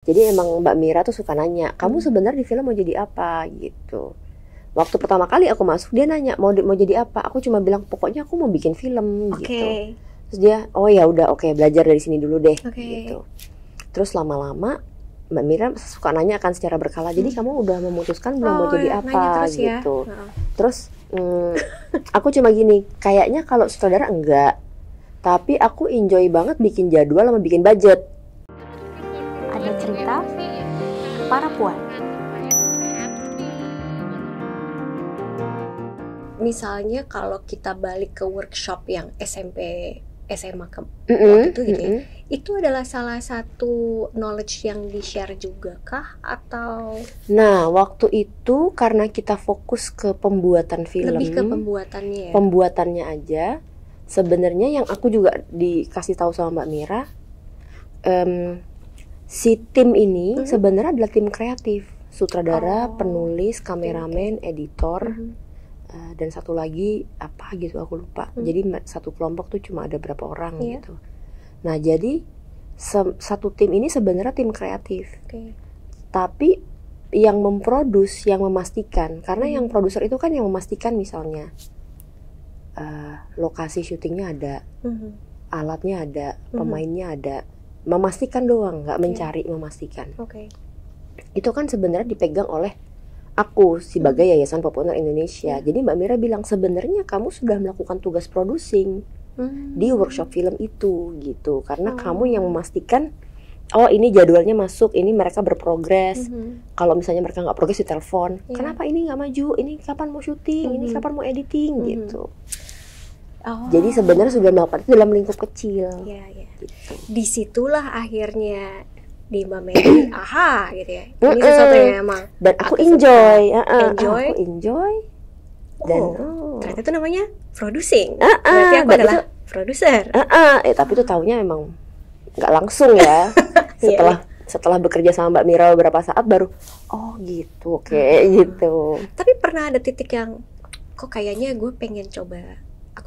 Jadi emang Mbak Mira tuh suka nanya, kamu sebenarnya di film mau jadi apa gitu. Waktu pertama kali aku masuk dia nanya mau jadi apa. Aku cuma bilang pokoknya aku mau bikin film gitu. Terus dia oh ya udah oke, belajar dari sini dulu deh gitu. Terus lama-lama Mbak Mira suka nanya kan secara berkala. Jadi kamu udah memutuskan belum mau jadi apa gitu. Terus aku cuma gini, kayaknya kalau sutradara enggak. Tapi aku enjoy banget bikin jadwal sama bikin budget. Ada cerita para puan. Misalnya kalau kita balik ke workshop yang SMP, SMA waktu itu gitu ya, itu adalah salah satu knowledge yang di-share juga kah? Atau Nah, waktu itu karena kita fokus ke pembuatan film, lebih ke pembuatannya ya? Pembuatannya aja. Sebenarnya yang aku juga dikasih tahu sama Mbak Mira, si tim ini sebenarnya adalah tim kreatif, sutradara, penulis, kameramen, editor, dan satu lagi apa gitu aku lupa. Jadi satu kelompok tuh cuma ada berapa orang gitu. Nah jadi satu tim ini sebenarnya tim kreatif, tapi yang memproduce, yang memastikan, karena yang produser itu kan yang memastikan misalnya lokasi syutingnya ada, alatnya ada, pemainnya ada, memastikan doang, nggak mencari, memastikan. Itu kan sebenarnya dipegang oleh aku sebagai Yayasan Populer Indonesia. Jadi Mbak Mira bilang sebenarnya kamu sudah melakukan tugas producing di workshop film itu gitu, karena kamu yang memastikan oh ini jadwalnya masuk, ini mereka berprogres. Kalau misalnya mereka nggak progres di telepon, kenapa ini nggak maju, ini kapan mau syuting, ini kapan mau editing gitu. Jadi sebenarnya sudah melakukan itu dalam lingkup kecil. Gitu. Disitulah akhirnya di Mbak Mary, aha gitu ya. Ini sesuatu yang emang. Dan aku enjoy. Aku enjoy. Dan ternyata itu namanya producing. Berarti aku adalah produser. Tapi itu taunya emang nggak langsung ya. Setelah bekerja sama Mbak Mira beberapa saat baru oh gitu, gitu. Tapi pernah ada titik yang kok kayaknya aku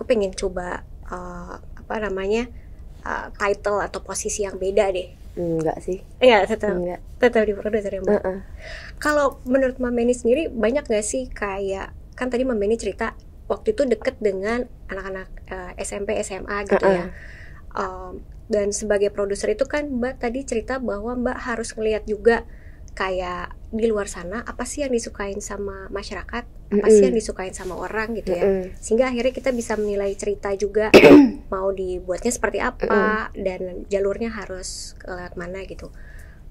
pengen coba title atau posisi yang beda deh. Enggak sih. Iya, tetap di produser ya Mbak. Kalau menurut Mbak Meni sendiri banyak nggak sih kayak kan tadi Mbak Meni cerita waktu itu deket dengan anak-anak SMP SMA gitu ya. Dan sebagai produser itu kan Mbak tadi cerita bahwa Mbak harus ngelihat juga kayak di luar sana apa sih yang disukain sama masyarakat, apa sih yang disukain sama orang gitu ya. Sehingga akhirnya kita bisa menilai cerita juga mau dibuatnya seperti apa dan jalurnya harus lewat mana gitu.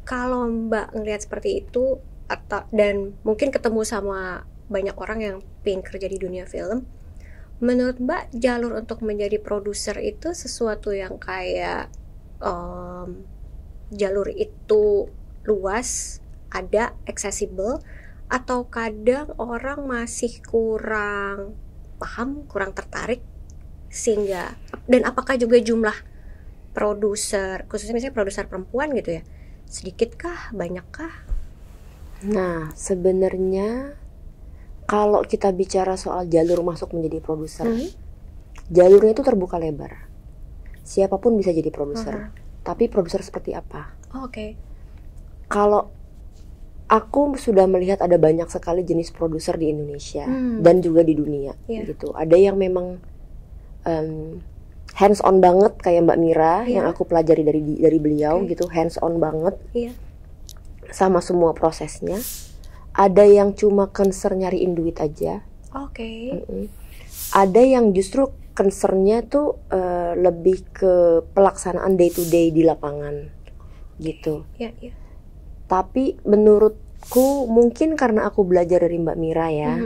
Kalau Mbak ngelihat seperti itu dan mungkin ketemu sama banyak orang yang pengen kerja di dunia film, menurut Mbak jalur untuk menjadi produser itu sesuatu yang kayak jalur itu luas, ada, accessible, atau kadang orang masih kurang paham, kurang tertarik sehingga, dan apakah juga jumlah produser, khususnya misalnya produser perempuan gitu ya, sedikitkah, banyakkah? Nah sebenarnya kalau kita bicara soal jalur masuk menjadi produser, jalurnya itu terbuka lebar. Siapapun bisa jadi produser. Tapi produser seperti apa? Kalau aku sudah melihat ada banyak sekali jenis produser di Indonesia dan juga di dunia gitu. Ada yang memang hands on banget kayak Mbak Mira yang aku pelajari dari beliau gitu, hands on banget sama semua prosesnya. Ada yang cuma concern nyariin duit aja. Ada yang justru concernnya tuh lebih ke pelaksanaan day to day di lapangan gitu. Tapi menurutku mungkin karena aku belajar dari Mbak Mira ya,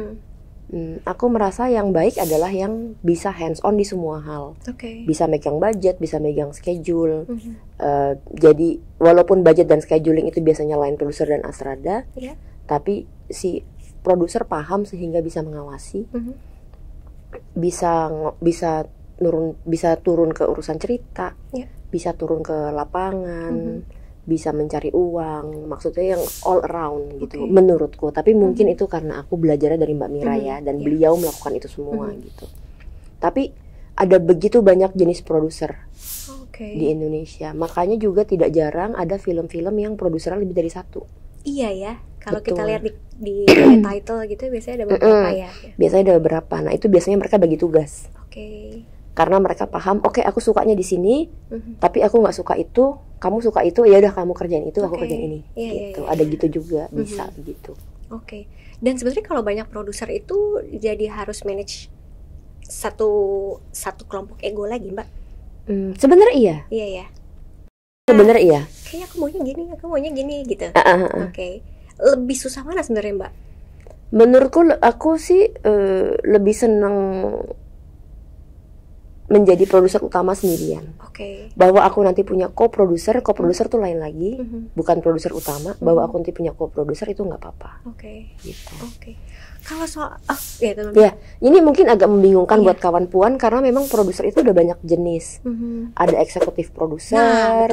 aku merasa yang baik adalah yang bisa hands on di semua hal. Bisa megang budget, bisa megang schedule. Jadi walaupun budget dan scheduling itu biasanya line produser dan asrada, tapi si produser paham sehingga bisa mengawasi, bisa turun ke urusan cerita, bisa turun ke lapangan, bisa mencari uang, maksudnya yang all around gitu menurutku. Tapi mungkin itu karena aku belajarnya dari Mbak Mira ya, dan beliau melakukan itu semua gitu. Tapi ada begitu banyak jenis produser. di Indonesia. Makanya juga tidak jarang ada film-film yang produsernya lebih dari satu. Iya ya, kalau kita lihat di title gitu biasanya ada beberapa ya. Biasanya ada beberapa. Nah itu biasanya mereka bagi tugas. Karena mereka paham, oke, aku sukanya di sini, tapi aku nggak suka itu, kamu suka itu, ya udah kamu kerjain itu, aku kerjain ini. Gitu. Ada gitu juga, bisa begitu. Dan sebenarnya kalau banyak produser itu jadi harus manage satu kelompok ego lagi, Mbak. Sebenarnya iya. Iya ya. Sebenarnya iya. Kayaknya aku maunya gini gitu. Lebih susah mana sebenarnya, Mbak? Menurutku aku sih lebih senang menjadi produser utama sendirian. Bahwa aku nanti punya co-producer tuh lain lagi, bukan produser utama. Bahwa aku nanti punya co-producer itu nggak apa-apa. Gitu. Kalau soal ini mungkin agak membingungkan buat kawan puan karena memang produser itu udah banyak jenis. Ada eksekutif produser.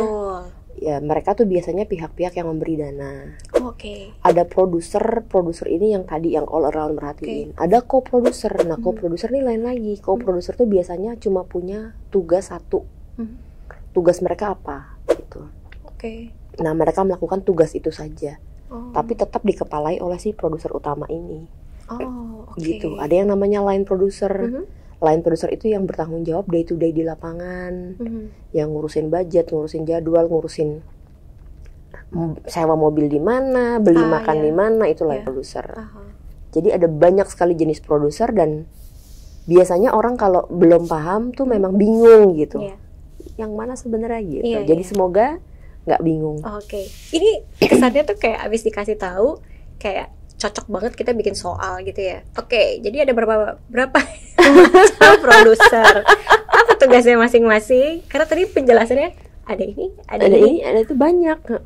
Ya mereka tuh biasanya pihak-pihak yang memberi dana. Ada produser ini yang tadi yang all around merhatiin. Ada co-producer. Nah co-producer ini lain lagi. Co-producer tuh biasanya cuma punya tugas satu. Tugas mereka apa? Gitu. Nah mereka melakukan tugas itu saja. Tapi tetap dikepalai oleh si produser utama ini. Gitu. Ada yang namanya line producer. Line producer itu yang bertanggung jawab day to day di lapangan, yang ngurusin budget, ngurusin jadwal, ngurusin sewa mobil di mana, beli makan di mana, itu line producer. Jadi ada banyak sekali jenis produser dan biasanya orang kalau belum paham tuh memang bingung gitu. Yang mana sebenarnya gitu. Jadi semoga nggak bingung. Ini kesannya tuh kayak abis dikasih tahu kayak cocok banget kita bikin soal gitu ya. Jadi ada berapa produser, apa tugasnya masing-masing? Karena tadi penjelasannya ada ini, ada itu banyak.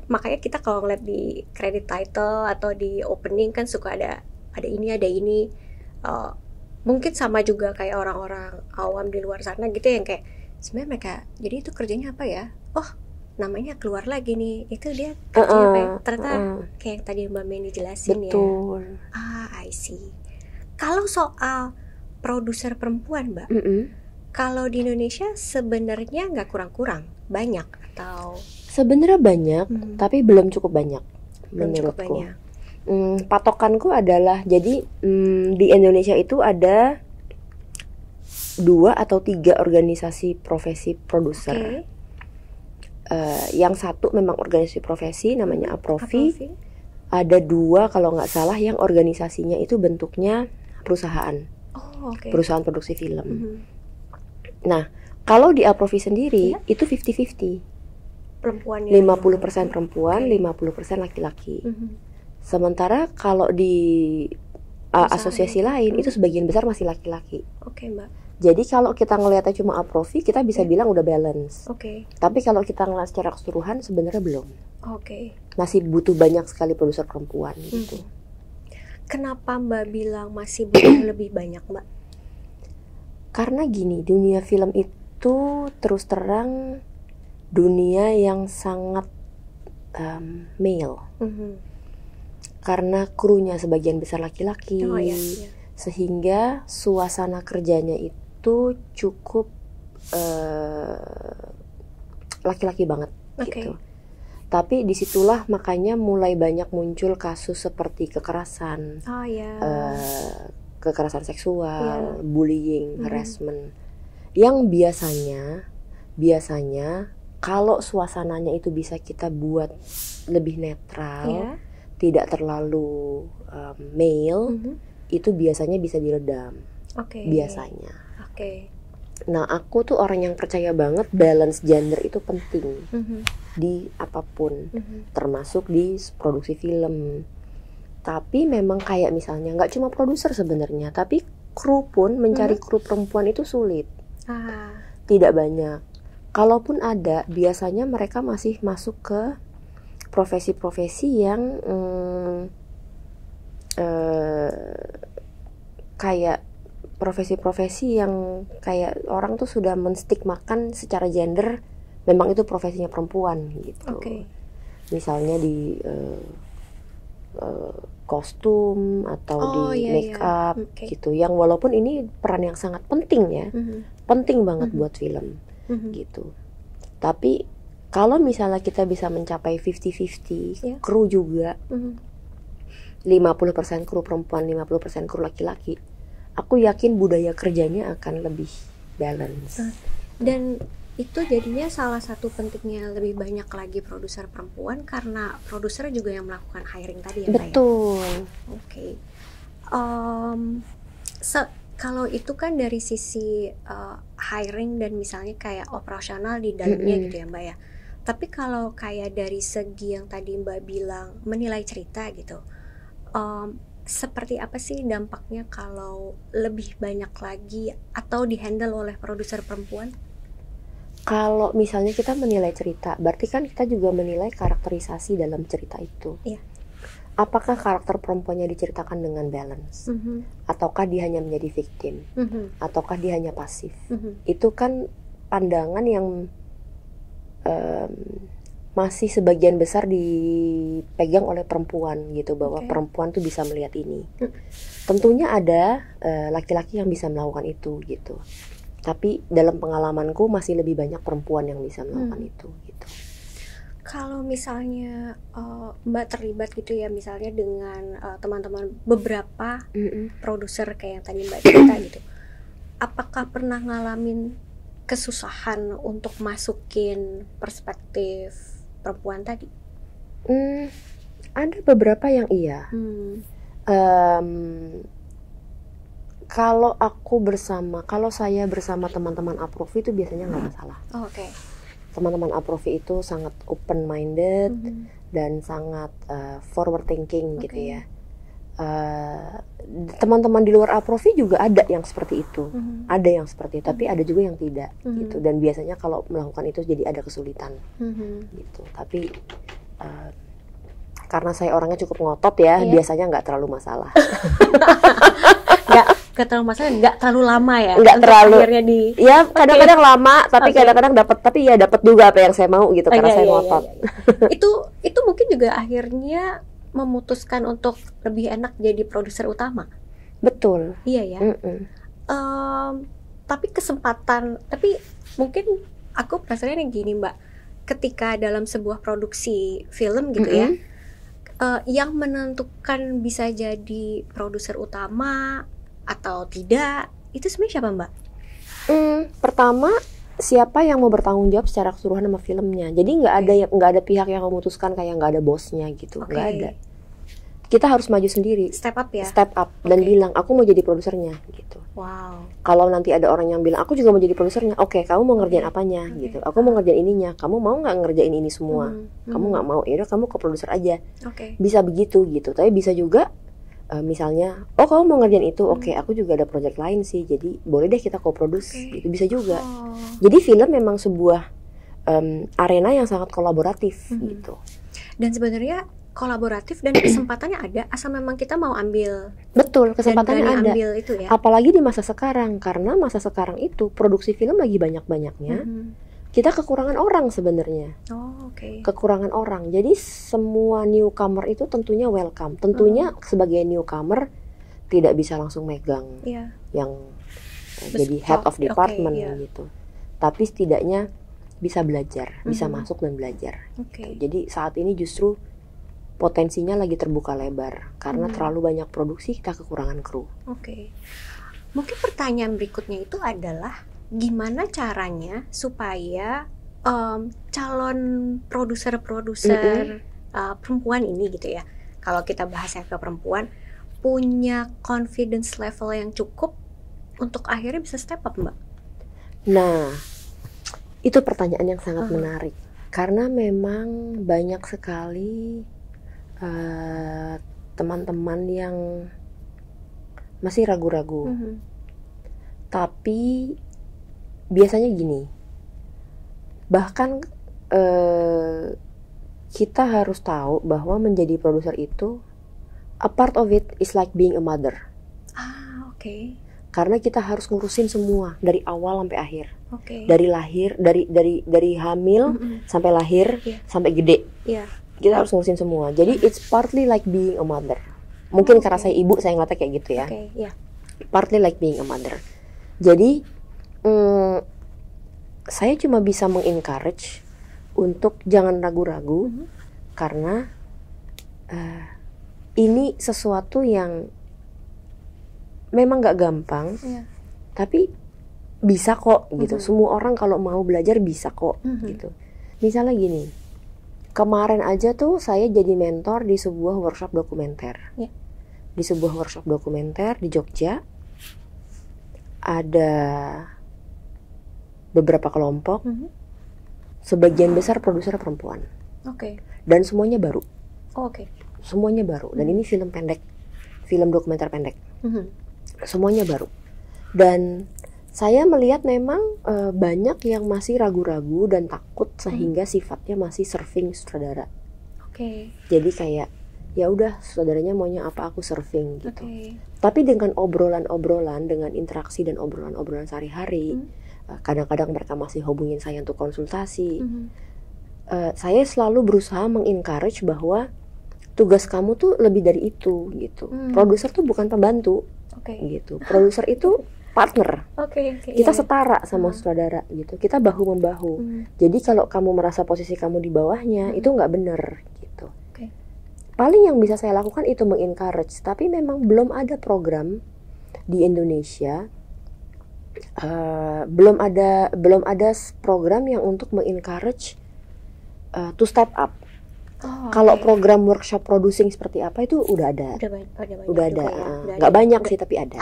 Makanya kita kalau ngeliat di credit title atau di opening kan suka ada ini. Mungkin sama juga kayak orang-orang awam di luar sana gitu yang kayak sebenarnya mereka jadi itu kerjanya apa ya? Namanya keluar lagi nih, itu dia kerjanya apa ya? Ternyata kayak yang tadi Mbak Meni jelasin. Betul. I see. Kalau soal produser perempuan, Mbak, kalau di Indonesia sebenarnya nggak kurang-kurang, banyak atau? Sebenarnya banyak, tapi belum cukup banyak menurutku. Patokanku adalah jadi di Indonesia itu ada 2 atau 3 organisasi profesi produser. Yang satu memang organisasi profesi namanya Aprofi. Ada 2 kalau nggak salah yang organisasinya itu bentuknya perusahaan. Perusahaan produksi film. Nah, kalau di Aprofi sendiri itu 50-50. 50% perempuan, 50% laki-laki. Sementara kalau di asosiasi lain itu sebagian besar masih laki-laki. Mbak. Jadi kalau kita ngelihatnya cuma Aprofi, kita bisa bilang udah balance. Tapi kalau kita ngelihat secara keseluruhan sebenarnya belum. Masih butuh banyak sekali produser perempuan gitu. Kenapa Mbak bilang masih butuh lebih banyak, Mbak? Karena gini, dunia film itu terus terang dunia yang sangat male. Karena krunya sebagian besar laki-laki. Sehingga suasana kerjanya itu cukup laki-laki banget gitu. Tapi disitulah makanya mulai banyak muncul kasus seperti kekerasan, kekerasan seksual, bullying, harassment, yang biasanya kalau suasananya itu bisa kita buat lebih netral, tidak terlalu male, itu biasanya bisa diredam. Biasanya. Nah, aku tuh orang yang percaya banget balance gender itu penting di apapun, termasuk di produksi film. Tapi memang kayak misalnya nggak cuma produser sebenarnya, tapi kru pun mencari kru perempuan itu sulit. Tidak banyak. Kalaupun ada, biasanya mereka masih masuk ke profesi-profesi yang kayak profesi-profesi yang kayak orang tuh sudah menstigmakan secara gender, memang itu profesinya perempuan gitu. Misalnya di kostum atau di make up gitu, yang walaupun ini peran yang sangat penting ya, penting banget buat film gitu. Tapi kalau misalnya kita bisa mencapai 50-50, kru juga 50% kru perempuan, 50% kru laki-laki, aku yakin budaya kerjanya akan lebih balance. Dan itu jadinya salah satu pentingnya lebih banyak lagi produser perempuan, karena produser juga yang melakukan hiring tadi ya Mbak. Betul. Oke. Kalau itu kan dari sisi hiring dan misalnya kayak operasional di dalamnya gitu ya Mbak ya. Tapi kalau kayak dari segi yang tadi Mbak bilang menilai cerita gitu, seperti apa sih dampaknya kalau lebih banyak lagi atau dihandle oleh produser perempuan? Kalau misalnya kita menilai cerita, berarti kan kita juga menilai karakterisasi dalam cerita itu. Iya. Apakah karakter perempuannya diceritakan dengan balance, ataukah dia hanya menjadi victim, ataukah dia hanya pasif? Itu kan pandangan yang masih sebagian besar dipegang oleh perempuan gitu, bahwa perempuan tuh bisa melihat ini. Tentunya ada laki-laki yang bisa melakukan itu gitu. Tapi dalam pengalamanku masih lebih banyak perempuan yang bisa melakukan itu gitu. Kalau misalnya Mbak terlibat gitu ya, misalnya dengan teman-teman beberapa produser kayak yang tadi Mbak cerita gitu, apakah pernah ngalamin kesusahan untuk masukin perspektif perempuan tadi? Ada beberapa yang iya. Kalau saya bersama teman-teman Aprofi itu biasanya nggak masalah. Oke. Teman-teman Aprofi itu sangat open minded dan sangat forward thinking gitu ya. Teman-teman di luar Aprofi juga ada yang seperti itu, ada yang seperti itu, tapi ada juga yang tidak gitu. Dan biasanya kalau melakukan itu jadi ada kesulitan gitu. Tapi karena saya orangnya cukup ngotot ya, biasanya nggak terlalu masalah. Nggak terlalu masalah, nggak terlalu lama ya? Nggak terlalu. Akhirnya ya kadang-kadang lama, tapi kadang-kadang dapat, tapi ya dapat juga apa yang saya mau gitu, karena saya ngotot. Itu mungkin juga akhirnya memutuskan untuk lebih enak jadi produser utama. Betul. Iya ya. Tapi mungkin aku penasarannya gini Mbak, ketika dalam sebuah produksi film gitu ya, yang menentukan bisa jadi produser utama atau tidak, itu sebenarnya siapa Mbak? Pertama, siapa yang mau bertanggung jawab secara keseluruhan sama filmnya. Jadi nggak ada pihak yang memutuskan, kayak nggak ada bosnya gitu, nggak ada. Kita harus maju sendiri, step up dan bilang aku mau jadi produsernya gitu. Wow. Kalau nanti ada orang yang bilang aku juga mau jadi produsernya, oke, kamu mau ngerjain apanya gitu. Aku mau ngerjain ininya, kamu mau nggak ngerjain ini semua? Kamu nggak mau, yaudah kamu ke produser aja. Bisa begitu gitu. Tapi bisa juga misalnya, kamu mau ngerjain itu, oke, aku juga ada project lain sih, jadi boleh deh kita co-produce gitu, bisa juga. Jadi film memang sebuah arena yang sangat kolaboratif gitu. Dan sebenarnya kolaboratif dan kesempatannya ada, asal memang kita mau ambil. Betul, kesempatannya ada. Ambil itu ya. Apalagi di masa sekarang, karena masa sekarang itu produksi film lagi banyak-banyaknya. Kita kekurangan orang sebenarnya. Kekurangan orang. Jadi semua newcomer itu tentunya welcome. Tentunya sebagai newcomer tidak bisa langsung megang yang jadi head of department gitu. Tapi setidaknya bisa belajar, bisa masuk dan belajar. Jadi saat ini justru potensinya lagi terbuka lebar karena terlalu banyak produksi, kita kekurangan kru. Mungkin pertanyaan berikutnya itu adalah gimana caranya supaya calon produser perempuan ini gitu ya, kalau kita bahasnya ke perempuan, punya confidence level yang cukup untuk akhirnya bisa step up Mbak? Nah, itu pertanyaan yang sangat menarik karena memang banyak sekali teman-teman yang masih ragu-ragu. Tapi biasanya gini, bahkan kita harus tahu bahwa menjadi produser itu a part of it is like being a mother. Karena kita harus ngurusin semua dari awal sampai akhir. Dari lahir, dari hamil sampai lahir, sampai gede. Kita harus ngurusin semua. Jadi it's partly like being a mother. Mungkin karena saya ibu, saya ngeliatnya kayak gitu ya. Partly like being a mother. Jadi Saya cuma bisa mengencourage untuk jangan ragu-ragu, karena ini sesuatu yang memang gak gampang, tapi bisa kok gitu. Semua orang kalau mau belajar bisa kok gitu. Misalnya gini, kemarin aja tuh saya jadi mentor di sebuah workshop dokumenter. Di sebuah workshop dokumenter di Jogja, ada beberapa kelompok, sebagian besar produser perempuan. Dan semuanya baru. Semuanya baru. Dan ini film pendek, film dokumenter pendek. Semuanya baru. Dan saya melihat memang banyak yang masih ragu-ragu dan takut, sehingga sifatnya masih serving sutradara. Jadi kayak ya udah, saudaranya maunya apa, aku serving gitu. Tapi dengan obrolan-obrolan, dengan interaksi dan obrolan-obrolan sehari-hari, kadang-kadang mereka masih hubungin saya untuk konsultasi. Saya selalu berusaha mengencourage bahwa tugas kamu tuh lebih dari itu gitu. Produser tuh bukan pembantu gitu. Produser itu partner. Kita setara sama sutradara gitu. Kita bahu membahu. Jadi kalau kamu merasa posisi kamu di bawahnya, itu nggak bener gitu. Paling yang bisa saya lakukan itu mengencourage. Tapi memang belum ada program di Indonesia, belum ada program yang untuk mengencourage to step up. Kalau program workshop producing seperti apa itu udah ada. Udah ada. Nggak banyak sih, tapi ada.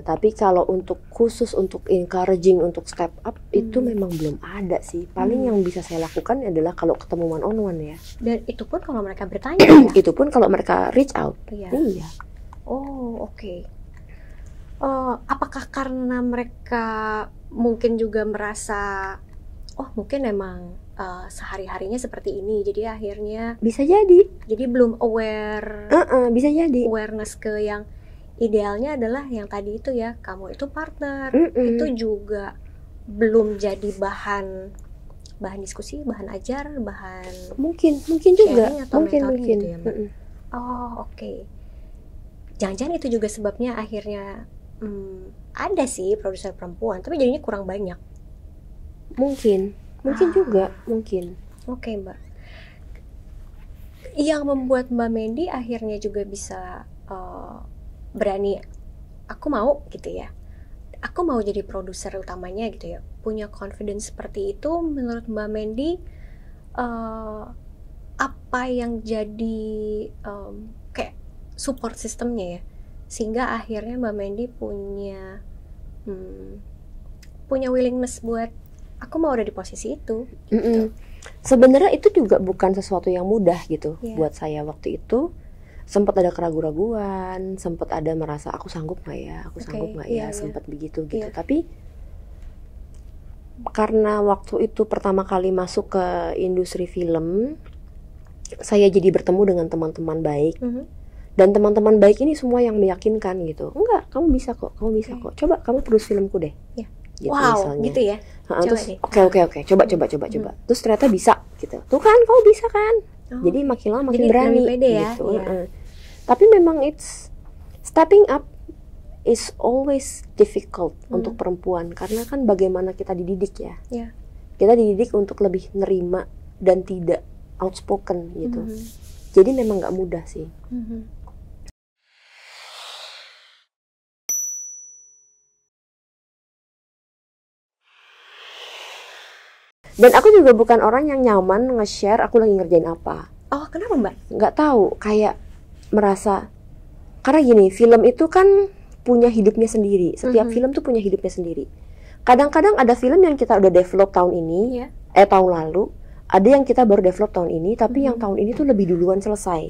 Tapi kalau untuk khusus untuk encouraging untuk step up itu memang belum ada sih. Paling yang bisa saya lakukan adalah kalau ketemu one on one ya. Dan itu pun kalau mereka bertanya ya? Itu pun kalau mereka reach out. Iya. Apakah karena mereka mungkin juga merasa mungkin emang sehari-harinya seperti ini, jadi akhirnya bisa jadi belum aware, bisa jadi awareness ke yang idealnya adalah yang tadi itu ya, kamu itu partner, itu juga belum jadi bahan diskusi, bahan ajar, bahan mungkin juga, mungkin gitu ya, Jangan-jangan itu juga sebabnya akhirnya ada sih produser perempuan, tapi jadinya kurang banyak. Mungkin juga, mungkin. Mbak. Yang membuat Mbak Mendy akhirnya juga bisa berani, aku mau gitu ya, aku mau jadi produser utamanya gitu ya, punya confidence seperti itu. Menurut Mbak Mendy, apa yang jadi kayak support sistemnya ya, sehingga akhirnya Mbak Mendy punya willingness buat aku mau ada di posisi itu gitu. Sebenarnya itu juga bukan sesuatu yang mudah gitu buat saya. Waktu itu sempat ada keraguan-raguan, sempat ada merasa aku sanggup nggak ya, sempat begitu gitu. Tapi karena waktu itu pertama kali masuk ke industri film, saya jadi bertemu dengan teman-teman baik. Dan teman-teman baik ini semua yang meyakinkan gitu. Enggak, kamu bisa kok, coba kamu produce filmku deh. Gitu, misalnya. Gitu ya. Terus oke, coba. Terus ternyata bisa gitu. Tuh kan, kamu bisa kan. Jadi makin lama makin berani gitu. Tapi memang stepping up is always difficult untuk perempuan, karena kan bagaimana kita dididik ya. Kita dididik untuk lebih nerima dan tidak outspoken gitu. Jadi memang nggak mudah sih. Dan aku juga bukan orang yang nyaman nge-share aku lagi ngerjain apa. Kenapa Mbak? Nggak tahu, kayak merasa, karena gini, film itu kan punya hidupnya sendiri. Setiap film tuh punya hidupnya sendiri. Kadang-kadang ada film yang kita udah develop tahun ini, tahun lalu. Ada yang kita baru develop tahun ini, tapi yang tahun ini tuh lebih duluan selesai.